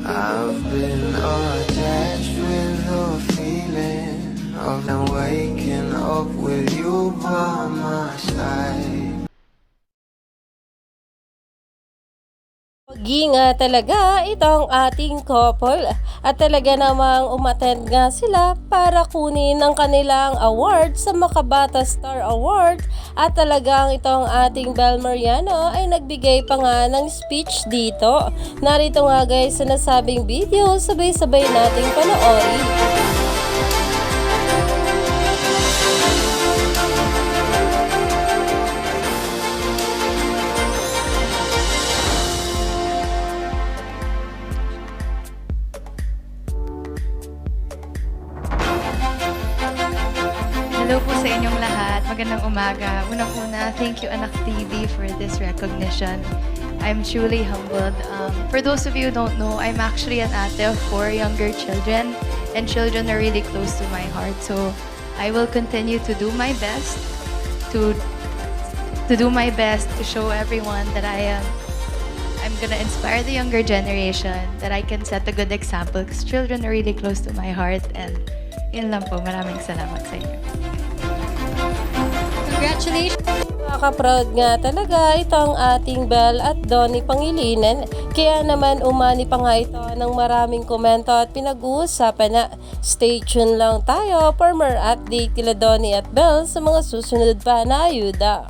I've been attached with the feeling of now waking up with you by my side. Pogi nga talaga itong ating couple at talaga namang umattend nga sila para kunin ang kanilang award sa Makabata Star Award at talagang itong ating Bel Mariano ay nagbigay pa nga ng speech dito. Narito nga guys sa nasabing video, sabay-sabay nating panoorin. Hello po sa inyong lahat. Magandang umaga. Unang-una, thank you Anak TV for this recognition. I'm truly humbled. For those of you who don't know, I'm actually an ate of 4 younger children, and children are really close to my heart. So I will continue to do my best to show everyone that I'm gonna inspire the younger generation, that I can set a good example because children are really close to my heart. And yun lang po. Maraming salamat sa inyo. Congratulations! Nakaka-proud nga talaga itong ating Bel at Donnie Pangilinan. Kaya naman umani pa nga ito ng maraming komento at pinag-uusapan na. Stay tuned lang tayo for more update kila Donnie at Bel sa mga susunod pa na ayuda.